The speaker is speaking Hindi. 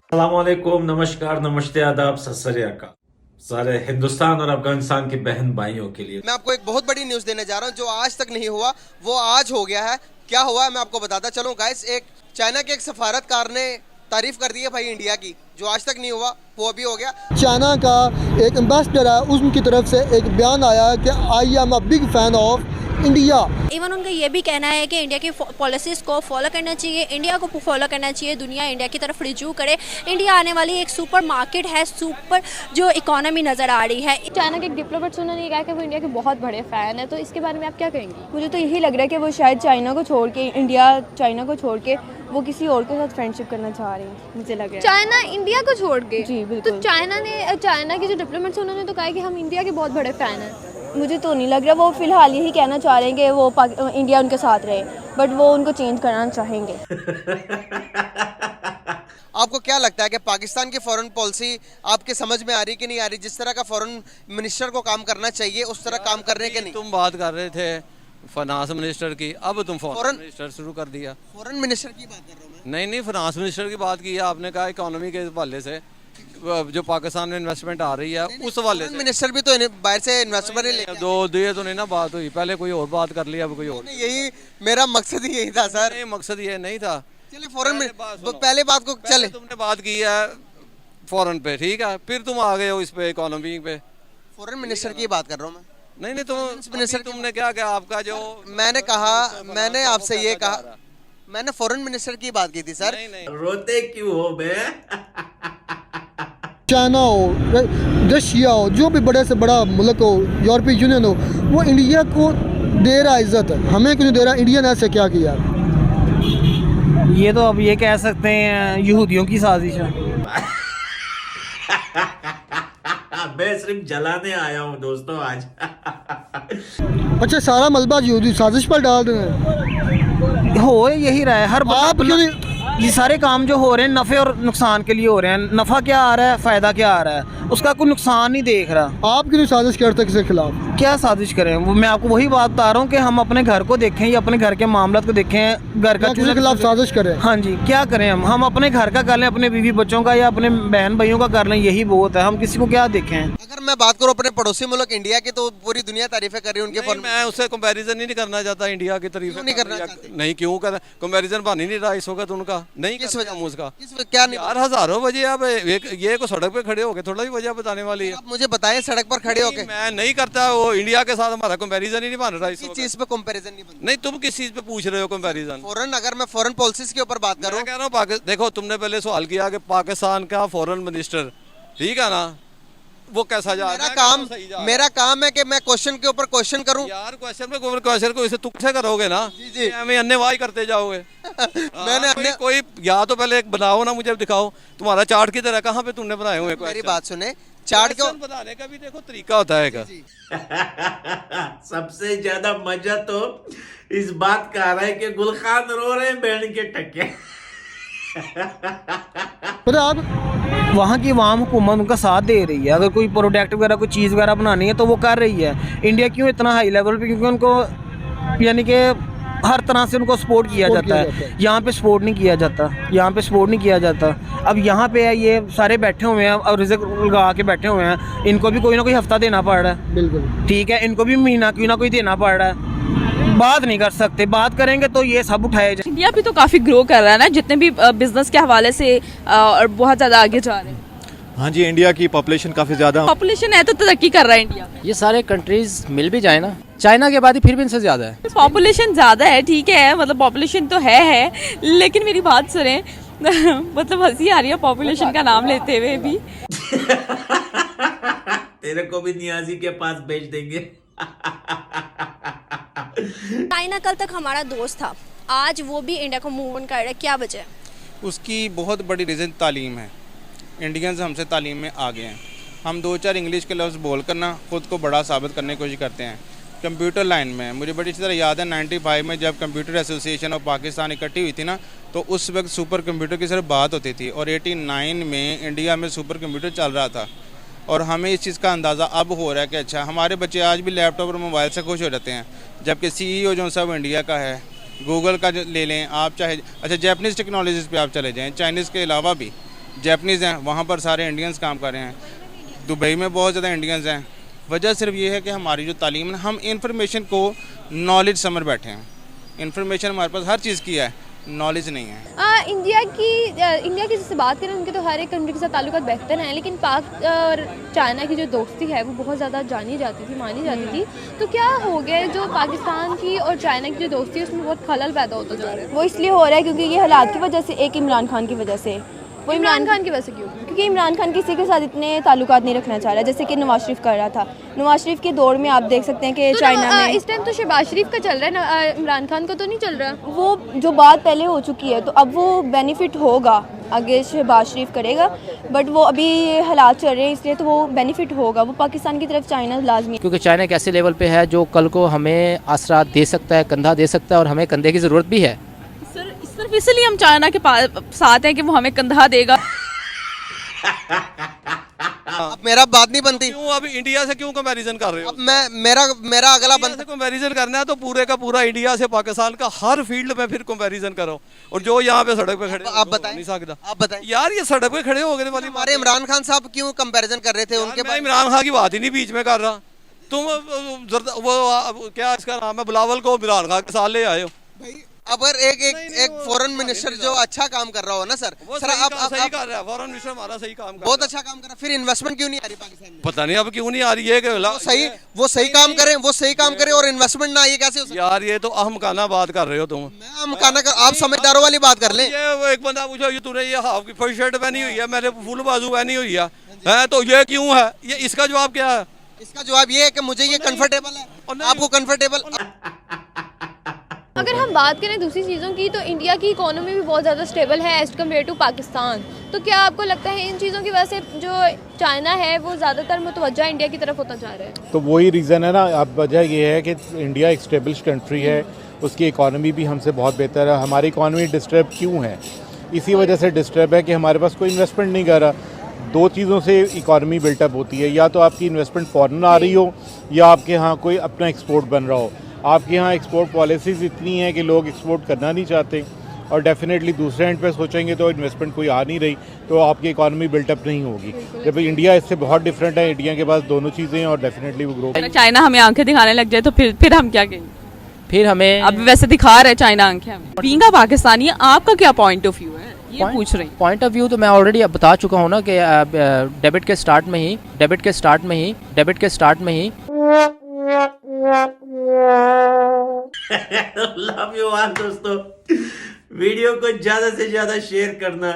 अस्सलामुअलैकुम, नमस्कार, नमस्ते, आदाब, सत श्री अकाल सारे हिंदुस्तान और अफगानिस्तान के बहन भाइयों के लिए। मैं आपको एक बहुत बड़ी न्यूज़ देने जा रहा हूँ जो आज तक नहीं हुआ, वो आज हो गया है। क्या हुआ है मैं आपको बताता चलूँ गाइस। एक चाइना के एक सफारतकार ने तारीफ कर दी है भाई इंडिया की, जो आज तक नहीं हुआ वो अभी हो गया। चाइना का एक एम्बेसडर है, उनकी तरफ से एक बयान आया है कि I am a big fan of India. Even उनका ये भी कहना है कि इंडिया की पॉलिसीज़ को फॉलो करना चाहिए, इंडिया को फॉलो करना चाहिए, दुनिया इंडिया की तरफ रिजू करे। इंडिया आने वाली एक सुपर मार्केट है, सुपर जो इकोनॉमी नज़र आ रही है। चाइना के एक डिप्लोमेट उन्होंने ये कहा कि वो इंडिया के बहुत बड़े फ़ैन है, तो इसके बारे में आप क्या कहेंगे? मुझे तो यही लग रहा है कि वो शायद चाइना को छोड़ के, चाइना को छोड़ के वो किसी और के साथ फ्रेंडशिप करना चाह रही हैं, मुझे लग रहा है। चाइना इंडिया को छोड़ के? जी बिल्कुल। तो चाइना के जो डिप्लोमेट्स उन्होंने तो कहा कि हम इंडिया के बहुत बड़े फ़ैन हैं। मुझे तो नहीं लग रहा, वो फिलहाल यही कहना चाह रहे हैं कि वो इंडिया उनके साथ रहे, बट वो उनको चेंज करना चाहेंगे। आपको क्या लगता है कि पाकिस्तान की फॉरेन पॉलिसी आपके समझ में आ रही कि नहीं आ रही? जिस तरह का फॉरेन मिनिस्टर को काम करना चाहिए उस तरह काम कर रहे हैं कि नहीं? तुम बात कर रहे थे फाइनेंस मिनिस्टर की, अब तुम फॉरेन मिनिस्टर शुरू कर दिया। फॉरेन मिनिस्टर की बात कर रहा हूँ मैं। नहीं, फाइनेंस मिनिस्टर की बात की है आपने, कहा इकोनॉमी के हवाले से जो पाकिस्तान में इन्वेस्टमेंट आ रही है उस हवाले से। मिनिस्टर भी तो बाहर से इन्वेस्टमेंट ही लेके दो दिए तो नहीं ना बात हुई, पहले कोई और बात कर लिया, अब कोई और। यही मेरा मकसद ही यही था सर। नहीं, मकसद ये नहीं था। चलिए फॉरेन पहले बात को चले। तुमने बात की है फॉरेन पे, ठीक है, फिर तुम आ गए हो इस पे इकोनॉमी पे। फॉरेन मिनिस्टर की बात कर रहा हूँ मैं। नहीं, तुमने क्या क्या आपका जो मैंने कहा, मैंने आपसे ये कहा, मैंने फॉरेन मिनिस्टर की बात की थी सर। रोते क्यों हो बे? चाइना हो, रशिया हो, जो भी बड़े से बड़ा मुल्क हो, यूरोपीय यूनियन हो, वो इंडिया को दे रहा इज्जत, हमें क्यों नहीं दे रहा? इंडिया ने ऐसे क्या किया? ये तो अब ये कह सकते हैं यहूदियों की साजिश है। मैं सिर्फ जलाने आया हूँ दोस्तों आज। अच्छा, सारा मलबा यहूदी साजिश पर डाल दें। हो यही रहा है हर बार। आप क्यों नहीं? ये सारे काम जो हो रहे हैं नफ़े और नुकसान के लिए हो रहे हैं। नफ़ा क्या आ रहा है, फ़ायदा क्या आ रहा है, उसका कोई नुकसान नहीं देख रहा। आप क्यों नहीं साजिश करते किसी के खिलाफ? क्या साजिश करें? वो मैं आपको वही बात बता रहा हूँ कि हम अपने घर को देखें या अपने घर के मामला को देखें, घर का किसी के खिलाफ साजिश करें। हाँ जी, क्या करें? हम अपने घर का कर लें, अपने बीवी बच्चों का या अपने बहन भाइयों का कर लें, यही बहुत है। हम किसी को क्या देखें? अगर मैं बात करूँ अपने पड़ोसी मुल्क इंडिया की, तो पूरी दुनिया तारीफें कर रही है उनके। मैं उससे कंपैरिजन ही नहीं करना चाहता इंडिया की तारीफ। नहीं करना चाहते? नहीं, क्यों कर कंपैरिजन बन ही नहीं रहा इस वक्त उनका। नहीं, किस वजह उसका क्या नहीं? यार हजारों वजह अब ये को सड़क पे खड़े होके थोड़ा भी वजह बताने वाली है। आप मुझे बताएं सड़क पर खड़े होके। मैं नहीं करता, वो इंडिया के साथ हमारा कंपैरिजन ही नहीं बन रहा इस किस वक्त। चीज पे कंपैरिजन नहीं बनता? नहीं, तुम किस चीज पे पूछ रहे हो कंपैरिजन? फॉरेन, अगर मैं फॉरेन पॉलिसीज के ऊपर बात करूं, मैं कह रहा हूँ देखो, तुमने पहले सवाल किया कि पाकिस्तान का फॉरेन मिनिस्टर, ठीक है ना, वो कैसा जा रहा है? मेरा काम है कि मैं क्वेश्चन के ऊपर क्वेश्चन करूं। यार क्वेश्चन को इसे तुम से करोगे ना? जी। हमें अन्यवाही करते जाओगे। मैंने कोई या तो पहले एक बनाओ ना, मुझे दिखाओ तुम्हारा चार्ट की तरह, कहाँ पे तुमने बनाए हुए? मेरी बात सुने, चार्ट को बनाने का भी देखो तरीका होता है। सबसे ज्यादा मजा तो इस बात का आ रहा है कि गुलखान रो रहे हैं बैंड के टक्के। पता आप वहाँ की आवाम हुकूमत उनका साथ दे रही है। अगर कोई प्रोडक्ट वगैरह, कोई चीज़ वगैरह बनानी है तो वो कर रही है। इंडिया क्यों इतना हाई लेवल पे? क्योंकि उनको यानी कि हर तरह से उनको सपोर्ट किया जाता है। यहाँ पे सपोर्ट नहीं किया जाता, यहाँ पे सपोर्ट नहीं किया जाता। अब यहाँ पे ये सारे बैठे हुए हैं और रिज़्क लगा के बैठे हुए हैं, इनको भी कोई ना कोई हफ्ता देना पड़ रहा है। बिल्कुल ठीक है, इनको भी महीना कोई ना कोई देना पड़ रहा है। बात नहीं कर सकते, बात करेंगे तो ये सब उठाए जाए। इंडिया भी तो काफी ग्रो कर रहा है ना, जितने भी बिजनेस के हवाले से और बहुत ज्यादा आगे जा रहे हैं। हाँ जी, इंडिया की पॉपुलेशन काफ़ी ज़्यादा, पॉपुलेशन है तो तरक्की कर रहा है इंडिया। ये सारे कंट्रीज मिल भी जाए ना, चाइना के बाद ही फिर भी इनसे ज़्यादा है। पॉपुलेशन ज्यादा है, ठीक है, मतलब पॉपुलेशन तो है, लेकिन मेरी बात सुने। मतलब हंसी आ रही है पॉपुलेशन का नाम लेते हुए भी। तेरे को भी नियाजी के पास भेज देंगे। चाइना कल तक हमारा दोस्त था, आज वो भी इंडिया को मूव ऑन कर रहा है, क्या वजह है? उसकी बहुत बड़ी रीज़न तालीम है। इंडियंस हमसे तालीम में आ गए हैं। हम दो चार इंग्लिश के लफ्ज़ बोल कर ना ख़ुद को बड़ा साबित करने की कोशिश करते हैं। कंप्यूटर लाइन में मुझे बड़ी अच्छी तरह याद है 95 में जब कंप्यूटर एसोसिएशन ऑफ पाकिस्तान इकट्ठी हुई थी ना, तो उस वक्त सुपर कंप्यूटर की सिर्फ बात होती थी, और 89 में इंडिया में सुपर कंप्यूटर चल रहा था। और हमें इस चीज़ का अंदाज़ा अब हो रहा है कि अच्छा, हमारे बच्चे आज भी लैपटॉप और मोबाइल से खुश हो जाते हैं, जबकि CEO जो सब इंडिया का है, गूगल का ले लें आप, चाहे अच्छा जापानीज़ टेक्नोलॉजीज़ पे आप चले जाएं, चाइनीज़ के अलावा भी जैपनीज़ हैं, वहाँ पर सारे इंडियंस काम कर रहे हैं। दुबई में बहुत ज़्यादा इंडियंस हैं। वजह सिर्फ ये है कि हमारी जो तालीम है, हम इंफॉर्मेशन को नॉलेज समझ बैठे हैं। इंफॉर्मेशन हमारे पास हर चीज़ की है, नॉलेज नहीं है। इंडिया की जैसे बात करें, उनके तो हर एक कंट्री के साथ ताल्लुकात बेहतर हैं, लेकिन पाक और चाइना की जो दोस्ती है वो बहुत ज़्यादा जानी जाती थी, मानी जाती थी। तो क्या हो गया है जो पाकिस्तान की और चाइना की जो दोस्ती है उसमें बहुत खलल पैदा होता जा रहा है? वो इसलिए हो रहा है क्योंकि ये हालात की वजह से, एक इमरान खान की वजह से। वो इमरान खान की वजह से क्यों? क्योंकि इमरान खान किसी के साथ इतने ताल्लुकात नहीं रखना चाह रहा, जैसे कि नवाज शरीफ कर रहा था। नवाज शरीफ के दौर में आप देख सकते हैं कि तो चाइना में इस टाइम तो शहबाज शरीफ का चल रहा है, इमरान खान का तो नहीं चल रहा। वो जो बात पहले हो चुकी है, तो अब वो बेनिफिट होगा, आगे शहबाज शरीफ करेगा, बट वो अभी हालात चल रहे हैं इसलिए तो वो बेनिफिट होगा। वो पाकिस्तान की तरफ चाइना लाजमी, क्योंकि चाइना एक ऐसे लेवल पे है जो कल को हमें आसरा दे सकता है, कंधा दे सकता है, और हमें कंधे की ज़रूरत भी है। सर सिर्फ इसलिए हम चाइना के साथ हैं कि वो हमें कंधा देगा। अब मेरा बात नहीं बनती। क्यों अभी इंडिया से क्यों कंपैरिजन कर रहे हो? अब मेरा अगला इंडिया से कंपैरिजन करना है तो पूरे का पूरा इंडिया से पाकिस्तान का हर फील्ड में फिर कंपैरिजन करो। और जो यहाँ पे सड़क पे खड़े आप बताएं, नहीं सकता। आप बताएं यार ये सड़क पे खड़े हो गए वाली हमारे इमरान खान साहब क्यों कंपैरिजन कर रहे थे उनके मैं इमरान खान की बात ही नहीं बीच में कर रहा। तुम वो क्या इसका नाम है, बिलावल को इमरान खान के साथ ले आए हो। अगर एक फॉरेन मिनिस्टर जो अच्छा काम कर रहा हो ना सर, सर आप सही कर रहा है, फॉरेन मिनिस्टर हमारा सही काम कर बहुत अच्छा काम कर रहा है, फिर इन्वेस्टमेंट क्यों नहीं आ रही पाकिस्तान में? पता नहीं अब क्यों नहीं आ रही है कि वो सही काम करें और इन्वेस्टमेंट ना आइए, कैसे हो सकता है? यार ये तो अहमकाना बात कर रहे हो तुम। मैं अहमकाना आप समझदारों वाली बात कर लें। ये वो एक बंदा पूछो, ये तूने ये हाफ की फर्स्ट शर्ट पहनी हुई है, मैंने फुल बाजू पहनी हुई है तो ये क्यों है? ये इसका जवाब क्या है? इसका जवाब ये है कि मुझे ये कंफर्टेबल है, आपको कंफर्टेबल। अगर हम बात करें दूसरी चीज़ों की, तो इंडिया की इकोनॉमी भी बहुत ज़्यादा स्टेबल है एज़ कम्पेयर टू पाकिस्तान। तो क्या आपको लगता है इन चीज़ों की वजह से जो चाइना है वो ज़्यादातर मुतवज्जा इंडिया की तरफ होता जा रहा है? तो वही रीज़न है ना। अब वजह ये है कि इंडिया एक स्टेबलिश कंट्री है, उसकी इकॉनमी भी हमसे बहुत बेहतर है। हमारी इकॉनमी डिस्टर्ब क्यों है? इसी वजह से डिस्टर्ब है कि हमारे पास कोई इन्वेस्टमेंट नहीं कर रहा। दो चीज़ों से इकॉनमी बिल्टअप होती है, या तो आपकी इन्वेस्टमेंट फ़ॉरेन आ रही हो, या आपके यहाँ कोई अपना एक्सपोर्ट बन रहा हो। आपके यहाँ एक्सपोर्ट पॉलिसीज़ इतनी हैं कि लोग एक्सपोर्ट करना नहीं चाहते, और डेफिनेटली दूसरे एंड पे सोचेंगे तो इन्वेस्टमेंट कोई आ नहीं रही, तो आपकी इकॉनमी बिल्टअप नहीं होगी। जब इंडिया इससे बहुत डिफरेंट है, इंडिया के पास दोनों चीज़ें हैं और डेफिनेटली वो ग्रो। अगर चाइना हमें आंखें दिखाने लग जाए तो फिर हम क्या कहेंगे? फिर हमें अब वैसे दिखा रहे चाइना आंखें हमें। बीइंग अ पाकिस्तानी, आपका क्या पॉइंट ऑफ व्यू है ये पूछ रही? पॉइंट ऑफ व्यू तो मैं ऑलरेडी अब बता चुका हूँ ना कि डेबिट के स्टार्ट में ही लव यू ऑल दोस्तों, वीडियो को ज्यादा से ज्यादा शेयर करना,